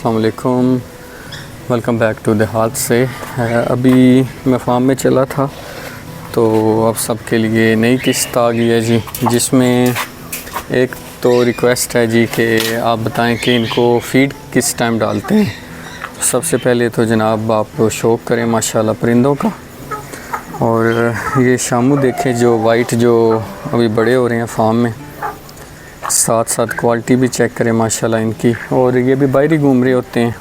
अस्सलाम वालेकुम, welcome back to the हाथ से। अभी मैं फार्म में चला था तो अब सबके लिए नई किस्त आ गई है जी, जिसमें एक तो रिक्वेस्ट है जी कि आप बताएं कि इनको फ़ीड किस टाइम डालते हैं। सबसे पहले तो जनाब आप शौक़ करें माशाल्लाह परिंदों का। और ये शामू देखें जो वाइट जो अभी बड़े हो रहे हैं फार्म में, साथ साथ क्वालिटी भी चेक करें माशाल्लाह इनकी। और ये भी बाहर ही घूम रहे होते हैं।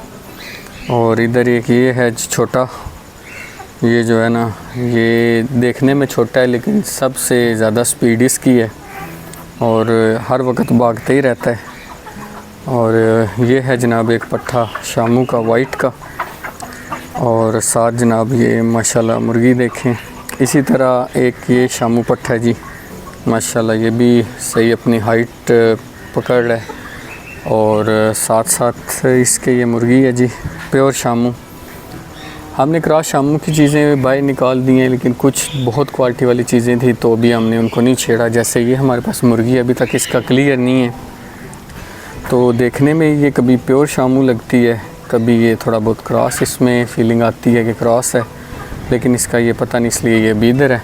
और इधर एक ये है छोटा, ये जो है ना ये देखने में छोटा है लेकिन सबसे ज़्यादा स्पीड इसकी है और हर वक्त भागते ही रहता है। और ये है जनाब एक पट्ठा शामू का वाइट का, और साथ जनाब ये माशाल्लाह मुर्गी देखें। इसी तरह एक ये शामू पट्ठा है जी, माशाल्लाह ये भी सही अपनी हाइट पकड़ रहा है। और साथ साथ इसके ये मुर्गी है जी प्योर शामू। हमने क्रॉस शामू की चीज़ें बाहर निकाल दी हैं, लेकिन कुछ बहुत क्वालिटी वाली चीज़ें थी तो अभी हमने उनको नहीं छेड़ा। जैसे ये हमारे पास मुर्गी अभी तक इसका क्लियर नहीं है, तो देखने में ये कभी प्योर शामू लगती है, कभी ये थोड़ा बहुत क्रॉस इसमें फीलिंग आती है कि क्रॉस है, लेकिन इसका ये पता नहीं, इसलिए ये बीदर है।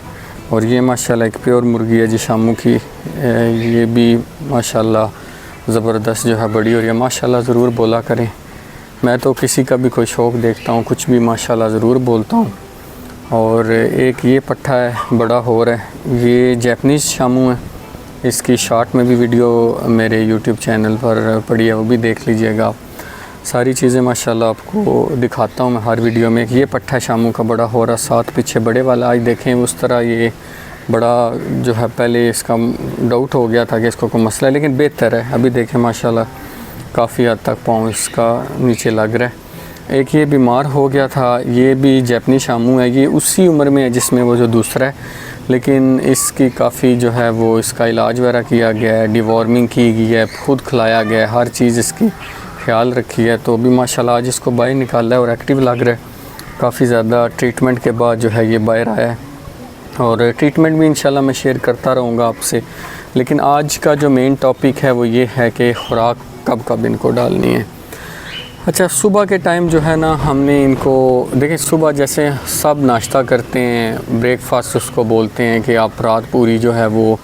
और ये माशाल्लाह एक प्योर मुर्गी है जी शामू की। ये भी माशाल्लाह ज़बरदस्त जो है बड़ी हो रही है। माशाल्लाह ज़रूर बोला करें, मैं तो किसी का भी कोई शौक़ देखता हूँ कुछ भी माशाल्लाह ज़रूर बोलता हूँ। और एक ये पट्ठा है बड़ा हो रहा है, ये जैपनीज़ शामू है। इसकी शॉर्ट में भी वीडियो मेरे यूट्यूब चैनल पर पड़ी है, वो भी देख लीजिएगा आप। सारी चीज़ें माशाल्लाह आपको दिखाता हूँ मैं हर वीडियो में। ये पट्ठा शामू का बड़ा हो रहा, साथ पीछे बड़े वाला। आज देखें उस तरह ये बड़ा जो है, पहले इसका डाउट हो गया था कि इसको कोई मसला है, लेकिन बेहतर है। अभी देखें माशाल्लाह काफ़ी हद तक पाँव इसका नीचे लग रहा है। एक ये बीमार हो गया था, ये भी जैपनी शामू है। ये उसी उम्र में है जिसमें वो जो दूसरा है, लेकिन इसकी काफ़ी जो है वो इसका इलाज वगैरह किया गया है, डिवॉर्मिंग की गई है, खुद खिलाया गया है, हर चीज़ इसकी ख्याल रखी है। तो अभी माशाल्लाह आज इसको बाहर निकाला है और एक्टिव लग रहा है। काफ़ी ज़्यादा ट्रीटमेंट के बाद जो है ये बाहर आया है, और ट्रीटमेंट भी इंशाल्लाह मैं शेयर करता रहूँगा आपसे। लेकिन आज का जो मेन टॉपिक है वो ये है कि ख़ुराक कब कब इनको डालनी है। अच्छा, सुबह के टाइम जो है ना हमने इनको देखिए, सुबह जैसे सब नाश्ता करते हैं, ब्रेकफास्ट उसको बोलते हैं कि आप रात पूरी जो है वो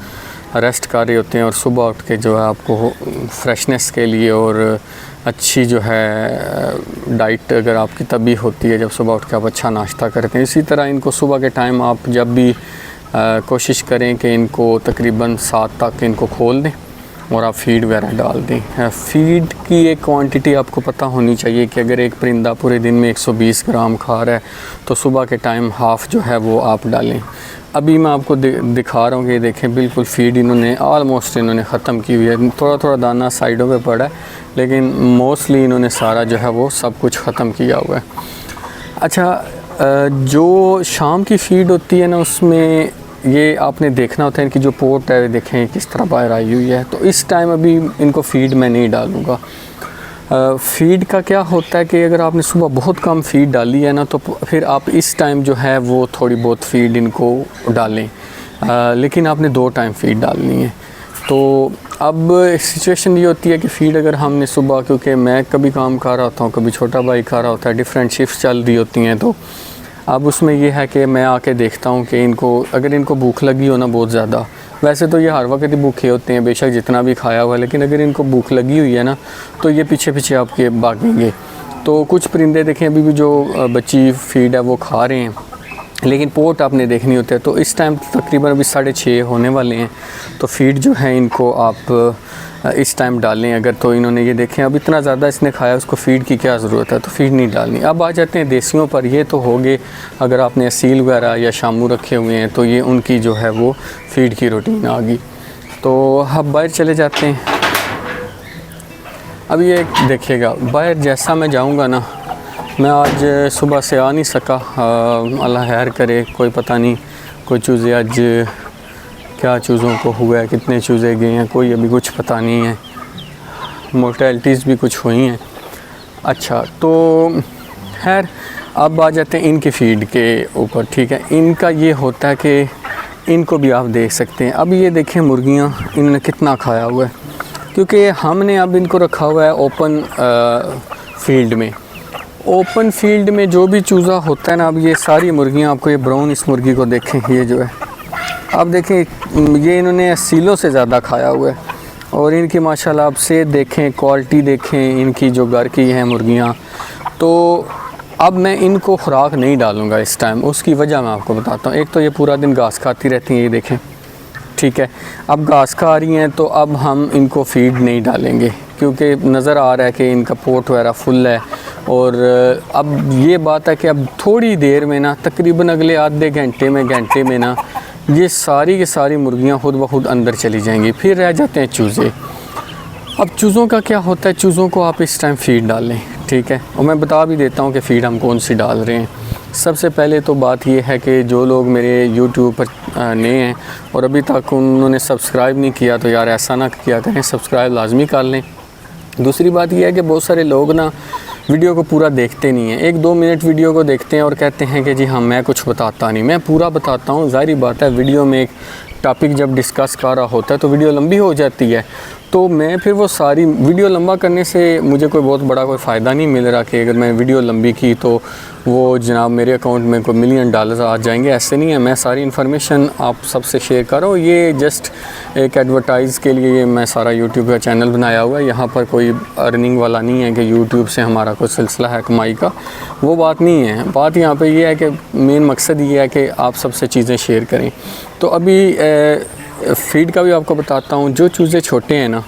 रेस्ट कर रहे होते हैं और सुबह उठ के जो है आपको फ्रेशनेस के लिए और अच्छी जो है डाइट अगर आपकी तभी होती है जब सुबह उठ के आप अच्छा नाश्ता करते हैं। इसी तरह इनको सुबह के टाइम आप जब भी कोशिश करें कि इनको तकरीबन 7 तक इनको खोल दें और आप फ़ीड वगैरह डाल दें। फ़ीड की एक क्वांटिटी आपको पता होनी चाहिए कि अगर एक परिंदा पूरे दिन में 120 ग्राम खा रहा है तो सुबह के टाइम हाफ़ जो है वो आप डालें। अभी मैं आपको दिखा रहा हूँ कि देखें बिल्कुल फ़ीड इन्होंने ऑलमोस्ट ख़त्म की हुई है। थोड़ा थोड़ा दाना साइडों पे पड़ा है, लेकिन मोस्टली इन्होंने सारा जो है वो सब कुछ ख़त्म किया हुआ है। अच्छा, जो शाम की फ़ीड होती है ना, उसमें ये आपने देखना होता है इनकी जो पोर्ट है देखें किस तरह बाहर आई हुई है। तो इस टाइम अभी इनको फ़ीड मैं नहीं डालूँगा। फ़ीड का क्या होता है कि अगर आपने सुबह बहुत कम फ़ीड डाली है ना, तो फिर आप इस टाइम जो है वो थोड़ी बहुत फ़ीड इनको डालें, लेकिन आपने 2 टाइम फ़ीड डालनी है। तो अब सिचुएशन ये होती है कि फ़ीड अगर हमने सुबह, क्योंकि मैं कभी काम कर रहा होता हूँ, कभी छोटा भाई खा रहा होता है, डिफरेंट शिफ्ट चल रही होती हैं, तो अब उसमें ये है कि मैं आके देखता हूँ कि इनको अगर इनको भूख लगी हो ना बहुत ज़्यादा, वैसे तो ये हर वक्त ही भूखे होते हैं बेशक जितना भी खाया हुआ है, लेकिन अगर इनको भूख लगी हुई है ना तो ये पीछे पीछे आपके भागेंगे। तो कुछ परिंदे देखें अभी भी जो बच्ची फ़ीड है वो खा रहे हैं, लेकिन पोर्ट आपने देखनी होती है। तो इस टाइम तकरीबन अभी 6:30 होने वाले हैं, तो फ़ीड जो है इनको आप इस टाइम डालें। अगर तो इन्होंने ये देखें अब इतना ज़्यादा इसने खाया, उसको फ़ीड की क्या ज़रूरत है, तो फ़ीड नहीं डालनी। अब आ जाते हैं देसियों पर। ये तो हो गए, अगर आपने असील वगैरह या शामू रखे हुए हैं तो ये उनकी जो है वो फ़ीड की रूटीन आ गई। तो अब बाहर चले जाते हैं। अब ये देखिएगा बाहर जैसा मैं जाऊँगा ना, मैं आज सुबह से आ नहीं सका, अल्लाह खैर करे, कोई पता नहीं कोई चूज़े आज क्या चूज़ों को हुआ है, कितने चूज़े गए हैं, कोई अभी कुछ पता नहीं है। मोर्टेलिटीज़ भी कुछ हुई हैं। अच्छा, तो खैर अब आ जाते हैं इनकी फ़ीड के ऊपर। ठीक है, इनका ये होता है कि इनको भी आप देख सकते हैं। अब ये देखें मुर्गियाँ इन्होंने कितना खाया हुआ है, क्योंकि हमने अब इनको रखा हुआ है ओपन फील्ड में। ओपन फील्ड में जो भी चूज़ा होता है ना, अब ये सारी मुर्गियाँ आपको, ये ब्राउन इस मुर्गी को देखें, ये जो है आप देखें, ये इन्होंने सीलों से ज़्यादा खाया हुआ है। और इनकी माशाल्लाह आप सेहत देखें, क्वालिटी देखें इनकी जो घर की हैं मुर्गियाँ। तो अब मैं इनको खुराक नहीं डालूँगा इस टाइम, उसकी वजह मैं आपको बताता हूँ। एक तो ये पूरा दिन घास खाती रहती हैं, ये देखें, ठीक है। अब घास खा रही हैं तो अब हम इनको फीड नहीं डालेंगे, क्योंकि नज़र आ रहा है कि इनका पोट वगैरह फुल है। और अब ये बात है कि अब थोड़ी देर में ना, तकरीबन अगले आधे घंटे में ना, ये सारी की सारी मुर्गियाँ खुद ब खुद अंदर चली जाएंगी। फिर रह जाते हैं चूज़े। अब चूज़ों का क्या होता है, चूज़ों को आप इस टाइम फ़ीड डाल लें, ठीक है। और मैं बता भी देता हूँ कि फ़ीड हम कौन सी डाल रहे हैं। सबसे पहले तो बात ये है कि जो लोग मेरे YouTube पर नए हैं और अभी तक उन्होंने सब्सक्राइब नहीं किया, तो यार ऐसा ना किया करें, सब्सक्राइब लाजमी कर लें। दूसरी बात यह है कि बहुत सारे लोग ना वीडियो को पूरा देखते नहीं हैं, 1-2 मिनट वीडियो को देखते हैं और कहते हैं कि जी हाँ मैं कुछ बताता नहीं। मैं पूरा बताता हूँ। ज़ाहिर बात है, वीडियो में एक टॉपिक जब डिस्कस कर रहा होता है तो वीडियो लंबी हो जाती है। तो मैं फिर वो सारी वीडियो लंबा करने से मुझे कोई बहुत बड़ा कोई फ़ायदा नहीं मिल रहा कि अगर मैं वीडियो लंबी की तो वो जनाब मेरे अकाउंट में कोई $1 मिलियन आ जाएंगे। ऐसे नहीं है, मैं सारी इन्फॉर्मेशन आप सबसे शेयर कर रहा हूँ। ये जस्ट एक एडवर्टाइज़ के लिए ये मैं सारा यूट्यूब का चैनल बनाया हुआ है। यहाँ पर कोई अर्निंग वाला नहीं है कि यूट्यूब से हमारा कोई सिलसिला है कमाई का, वो बात नहीं है। बात यहाँ पर ये है कि मेन मकसद ये है कि आप सबसे चीज़ें शेयर करें। तो अभी फ़ीड का भी आपको बताता हूँ। जो चूज़े छोटे हैं ना,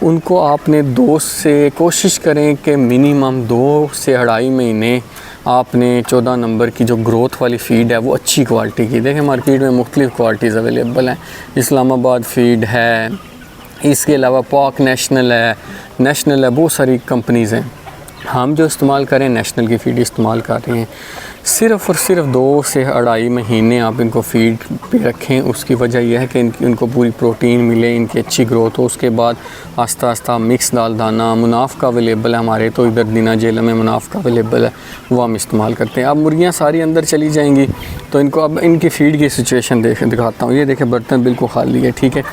उनको आपने 2 से कोशिश करें कि मिनिमम 2 से 2.5 महीने आपने 14 नंबर की जो ग्रोथ वाली फ़ीड है वो अच्छी क्वालिटी की। देखें मार्केट में मुख्तलिफ़ क्वालिटीज़ अवेलेबल हैं। इस्लामाबाद फ़ीड है, इसके अलावा पॉक नेशनल है, बहुत सारी कंपनीज़ हैं। हम जो इस्तेमाल करें नेशनल की फ़ीड इस्तेमाल कर रहे हैं। सिर्फ़ और सिर्फ 2 से 2.5 महीने आप इनको फ़ीड पे रखें। उसकी वजह यह है कि इनको पूरी प्रोटीन मिले, इनकी अच्छी ग्रोथ हो। उसके बाद आस्ता आस्ता मिक्स दाल दाना मुनाफ का अवेलेबल है हमारे, तो इधर दीना जेला में मुनाफ का अवेलेबल है, वो हम इस्तेमाल करते हैं। अब मुर्गियाँ सारी अंदर चली जाएंगी तो इनको अब इनकी फ़ीड की सिचुएशन दिखाता हूँ। ये देखें बर्तन बिल्कुल खाली है, ठीक है।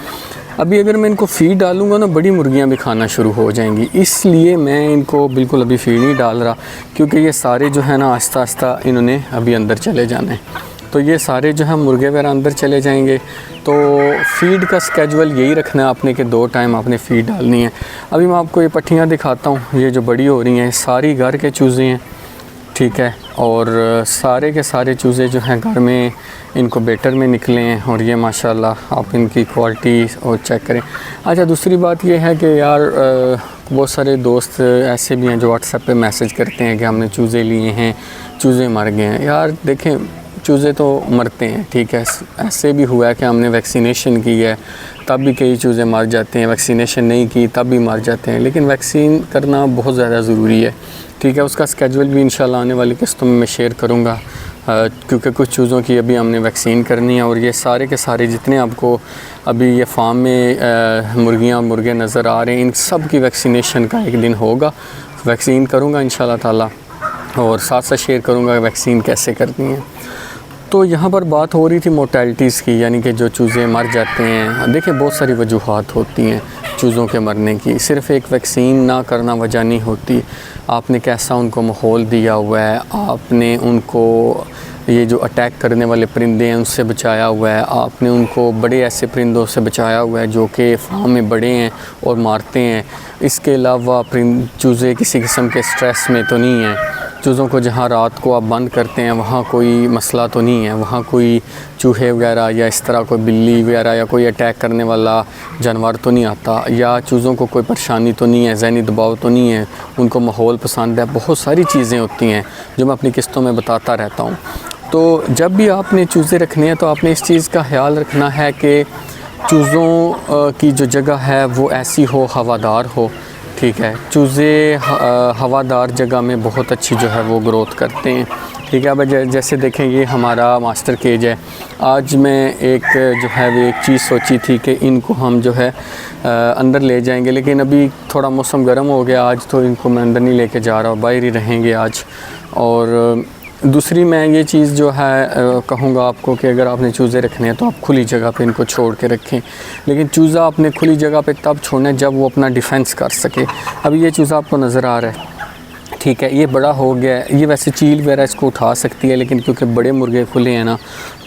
अभी अगर मैं इनको फ़ीड डालूँगा ना, बड़ी मुर्गियाँ भी खाना शुरू हो जाएंगी, इसलिए मैं इनको बिल्कुल अभी फ़ीड नहीं डाल रहा, क्योंकि ये सारे जो है ना आस्ता आस्ता इन्होंने अभी अंदर चले जाना है। तो ये सारे जो है मुर्गे वगैरह अंदर चले जाएंगे। तो फ़ीड का स्केजुअल यही रखना है आपने कि 2 टाइम आपने फ़ीड डालनी है। अभी मैं आपको ये पट्टियाँ दिखाता हूँ, ये जो बड़ी हो रही हैं सारी घर के चूज़े हैं, ठीक है। और सारे के सारे चूज़े जो हैं घर में इनको बेटर में निकले हैं। और ये माशाल्लाह आप इनकी क्वालिटी और चेक करें। अच्छा, दूसरी बात ये है कि यार बहुत सारे दोस्त ऐसे भी हैं जो व्हाट्सएप पे मैसेज करते हैं कि हमने चूज़े लिए हैं, चूज़े मर गए हैं। यार देखें, चूज़े तो मरते हैं, ठीक है। ऐसे भी हुआ है कि हमने वैक्सीनेशन की है तब भी कई चूज़े मर जाते हैं, वैक्सीनेशन नहीं की तब भी मर जाते हैं। लेकिन वैक्सीन करना बहुत ज़्यादा ज़रूरी है, ठीक है। उसका स्केजुअल भी इंशाल्लाह आने वाली किस्तों में मैं शेयर करूँगा, क्योंकि कुछ चीज़ों की अभी हमने वैक्सीन करनी है। और ये सारे के सारे जितने आपको अभी ये फार्म में मुर्गे नज़र आ रहे हैं, इन सब की वैक्सीनेशन का एक दिन होगा। वैक्सीन करूँगा इंशाल्लाह ताला, और साथ साथ शेयर करूँगा वैक्सीन कैसे करनी है। तो यहाँ पर बात हो रही थी मोर्टेलिटीज़ की, यानी कि जो चूज़े मर जाते हैं। देखिए बहुत सारी वजूहात होती हैं चूज़ों के मरने की, सिर्फ़ एक वैक्सीन ना करना वजह नहीं होती। आपने कैसा उनको माहौल दिया हुआ है, आपने उनको ये जो अटैक करने वाले परिंदे हैं उनसे बचाया हुआ है, आपने उनको बड़े ऐसे परिंदों से बचाया हुआ है जो कि फार्म में बड़े हैं और मारते हैं। इसके अलावा चूज़े किसी किस्म के स्ट्रेस में तो नहीं है। चूज़ों को जहाँ रात को आप बंद करते हैं वहाँ कोई मसला तो नहीं है, वहाँ कोई चूहे वगैरह या इस तरह कोई बिल्ली वगैरह या कोई अटैक करने वाला जानवर तो नहीं आता, या चूज़ों को कोई परेशानी तो नहीं है, ज़हनी दबाव तो नहीं है, उनको माहौल पसंद है। बहुत सारी चीज़ें होती हैं जो मैं अपनी किस्तों में बताता रहता हूँ। तो जब भी आपने चूज़े रखने हैं तो आपने इस चीज़ का ख्याल रखना है कि चूज़ों की जो जगह है वो ऐसी हो, हवादार हो, ठीक है। चूज़े हवादार जगह में बहुत अच्छी जो है वो ग्रोथ करते हैं, ठीक है। अब जैसे देखें ये हमारा मास्टर केज है। आज मैं एक जो है वो एक चीज़ सोची थी कि इनको हम जो है अंदर ले जाएंगे, लेकिन अभी थोड़ा मौसम गर्म हो गया आज, तो इनको मैं अंदर नहीं लेके जा रहा, बाहर ही रहेंगे आज। और दूसरी मैं ये चीज़ जो है कहूँगा आपको कि अगर आपने चूज़े रखने हैं तो आप खुली जगह पे इनको छोड़ के रखें, लेकिन चूज़ा आपने खुली जगह पे तब छोड़ना है जब वो अपना डिफेंस कर सके। अभी ये चूज़ा आपको नज़र आ रहा है, ठीक है। ये बड़ा हो गया है, ये वैसे चील वगैरह इसको उठा सकती है, लेकिन क्योंकि बड़े मुर्गे खुले हैं ना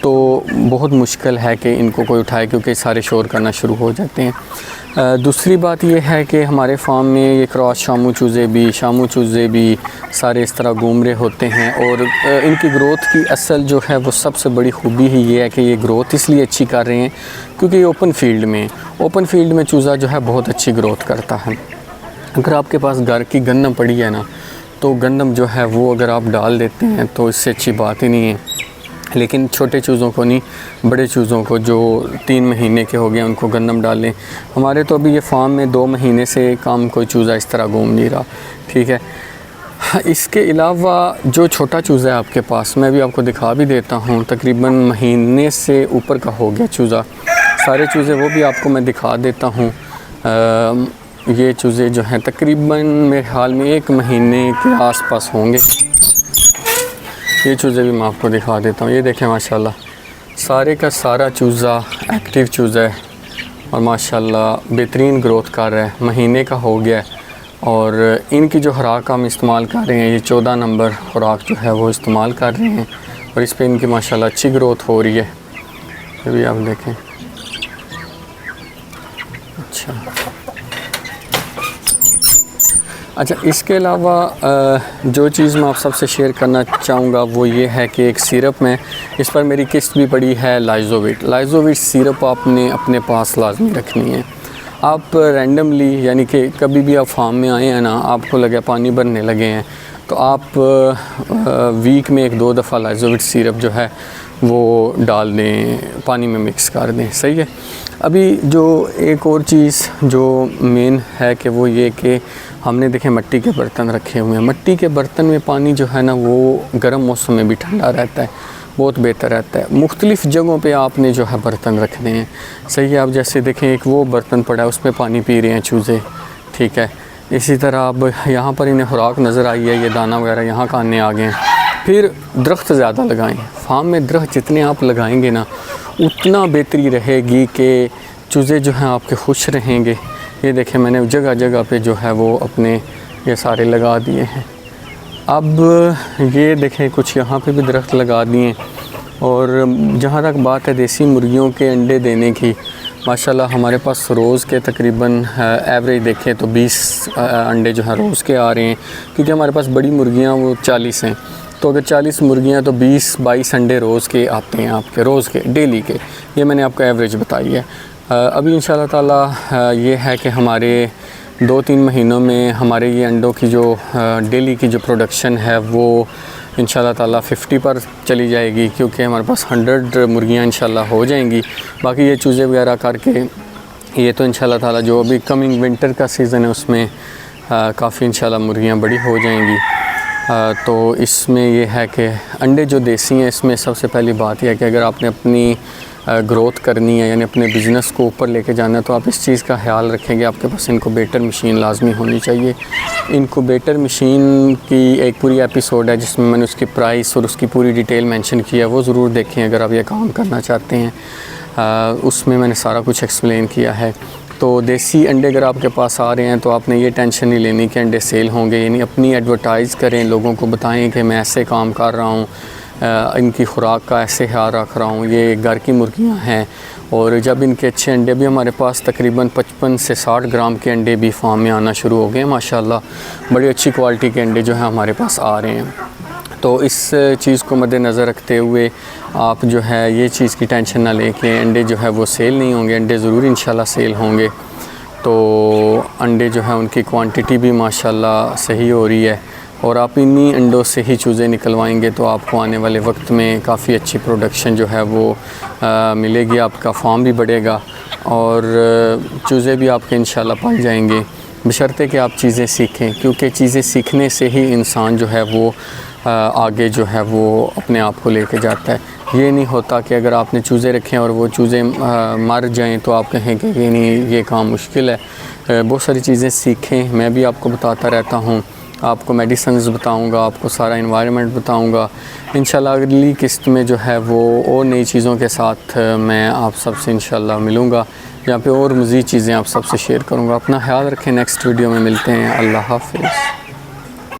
तो बहुत मुश्किल है कि इनको कोई उठाए, क्योंकि सारे शोर करना शुरू हो जाते हैं। दूसरी बात ये है कि हमारे फार्म में ये क्रॉस शामू चूज़े भी सारे इस तरह घूम रहे होते हैं, और इनकी ग्रोथ की असल जो है वो सबसे बड़ी खूबी ही ये है कि ये ग्रोथ इसलिए अच्छी कर रहे हैं क्योंकि ये ओपन फील्ड में चूज़ा जो है बहुत अच्छी ग्रोथ करता है। अगर आपके पास घर की गंदम पड़ी है ना, तो गंदम जो है वो अगर आप डाल देते हैं तो इससे अच्छी बात ही नहीं है। लेकिन छोटे चूज़ों को नहीं, बड़े चूज़ों को जो 3 महीने के हो गए उनको गंदम डालें। हमारे तो अभी ये फार्म में 2 महीने से काम कोई चूज़ा इस तरह घूम नहीं रहा, ठीक है। इसके अलावा जो छोटा चूज़ा है आपके पास, मैं भी आपको दिखा भी देता हूँ, तकरीबन महीने से ऊपर का हो गया चूज़ा। सारे चूज़े वो भी आपको मैं दिखा देता हूँ। ये चूज़े जो हैं तकरीबन मेरे ख्याल में 1 महीने के आसपास होंगे। ये चूज़े भी मैं आपको दिखा देता हूँ। ये देखें माशाल्लाह, सारे का सारा चूज़ा एक्टिव चूज़ा है और माशाल्लाह बेहतरीन ग्रोथ कर रहा है। महीने का हो गया है और इनकी जो खुराक हम इस्तेमाल कर रहे हैं, ये 14 नंबर खुराक जो है वो इस्तेमाल कर रहे हैं और इस पर इनकी माशाल्लाह अच्छी ग्रोथ हो रही है। ये भी आप देखें। अच्छा, इसके अलावा जो चीज़ मैं आप सबसे शेयर करना चाहूँगा वो ये है कि एक सिरप में इस पर मेरी किस्त भी पड़ी है लाइजोविट सिरप आपने अपने पास लाजमी रखनी है। आप रैंडमली यानी कि कभी भी आप फार्म में आए हैं ना, आपको लगे पानी भरने लगे हैं, तो आप वीक में 1-2 दफ़ा लाइजोविट सिरप जो है वो डाल दें, पानी में मिक्स कर दें, सही है। अभी जो एक और चीज़ जो मेन है कि वो ये कि हमने देखें मट्टी के बर्तन रखे हुए हैं। मट्टी के बर्तन में पानी जो है ना वो गर्म मौसम में भी ठंडा रहता है, बहुत बेहतर रहता है। मुख्तलिफ़ जगहों पे आपने जो है बर्तन रखने हैं, सही है। आप जैसे देखें एक वो बर्तन पड़ा है उसमें पानी पी रहे हैं चूज़े, ठीक है। इसी तरह अब यहाँ पर इन्हें खुराक नज़र आई है, ये दाना वगैरह यहाँ खाने आ गए हैं। फिर दरख्त ज़्यादा लगाएं फार्म में। दरख्त जितने आप लगाएंगे ना उतना बेहतरी रहेगी कि चूज़े जो हैं आपके खुश रहेंगे। ये देखें मैंने जगह जगह पे जो है वो अपने ये सारे लगा दिए हैं। अब ये देखें कुछ यहाँ पे भी दरख्त लगा दिए। और जहाँ तक बात है देसी मुर्गियों के अंडे देने की, माशाल्लाह हमारे पास रोज़ के तकरीबन एवरेज देखें तो 20 अंडे जो हैं रोज़ के आ रहे हैं, क्योंकि हमारे पास बड़ी मुर्गियाँ वो 40 हैं। तो अगर 40 मुर्गियाँ तो 20-22 अंडे रोज़ के आते हैं आपके, रोज़ के डेली के। ये मैंने आपको एवरेज बताई है। अभी इंशाल्लाह ताला ये है कि हमारे 2-3 महीनों में हमारे ये अंडों की जो डेली की जो प्रोडक्शन है वो इंशाल्लाह ताला 50 पर चली जाएगी, क्योंकि हमारे पास 100 मुर्गियाँ इंशाल्लाह हो जाएंगी। बाकी ये चूज़े वगैरह करके ये तो इंशाल्लाह ताला जो अभी कमिंग विंटर का सीज़न है उसमें काफ़ी इंशाल्लाह मुर्गियाँ बड़ी हो जाएंगी। तो इसमें ये है कि अंडे जो देसी हैं इसमें सबसे पहली बात यह है कि अगर आपने अपनी ग्रोथ करनी है यानी अपने बिज़नेस को ऊपर लेके जाना है तो आप इस चीज़ का ख्याल रखेंगे, आपके पास इनक्यूबेटर मशीन लाजमी होनी चाहिए। इनक्यूबेटर मशीन की एक पूरी एपिसोड है जिसमें मैंने उसकी प्राइस और उसकी पूरी डिटेल मेंशन की है, वो ज़रूर देखें अगर आप ये काम करना चाहते हैं। उसमें मैंने सारा कुछ एक्सप्लेन किया है। तो देसी अंडे अगर आपके पास आ रहे हैं तो आपने ये टेंशन नहीं लेनी कि अंडे सेल होंगे, यानी अपनी एडवर्टाइज़ करें, लोगों को बताएं कि मैं ऐसे काम कर रहा हूँ, इनकी खुराक का ऐसे ख्याल रख रहा हूँ, ये घर की मुर्गियाँ हैं। और जब इनके अच्छे अंडे भी हमारे पास तकरीबन 55 से 60 ग्राम के अंडे भी फार्म में आना शुरू हो गए, माशाल्लाह बड़ी अच्छी क्वालिटी के अंडे जो हैं हमारे पास आ रहे हैं। तो इस चीज़ को मद्देनज़र रखते हुए आप जो है ये चीज़ की टेंशन ना लें कि अंडे जो है वो सेल नहीं होंगे। अंडे ज़रूर इंशाल्लाह सेल होंगे। तो अंडे जो है उनकी क्वांटिटी भी माशाल्लाह सही हो रही है और आप इन्हीं अंडों से ही चूज़े निकलवाएंगे तो आपको आने वाले वक्त में काफ़ी अच्छी प्रोडक्शन जो है वो मिलेगी, आपका फार्म भी बढ़ेगा और चूज़े भी आपके इंशाल्लाह पाल जाएंगे, बशर्ते कि आप चीज़ें सीखें, क्योंकि चीज़ें सीखने से ही इंसान जो है वो आगे जो है वो अपने आप को लेके जाता है। ये नहीं होता कि अगर आपने चूज़े रखे और वो चूज़े मर जाएं तो आप कहें कि ये नहीं, ये काम मुश्किल है। बहुत सारी चीज़ें सीखें, मैं भी आपको बताता रहता हूँ, आपको मेडिसिन्स बताऊँगा, आपको सारा इन्वायरमेंट बताऊँगा। इंशाल्लाह अगली किस्त में जो है वो और नई चीज़ों के साथ मैं आप सबसे इंशाल्लाह मिलूँगा, जहाँ पे और मज़ीद चीज़ें आप सबसे शेयर करूँगा। अपना ख्याल रखें, नेक्स्ट वीडियो में मिलते हैं। अल्लाह हाफ़िज़।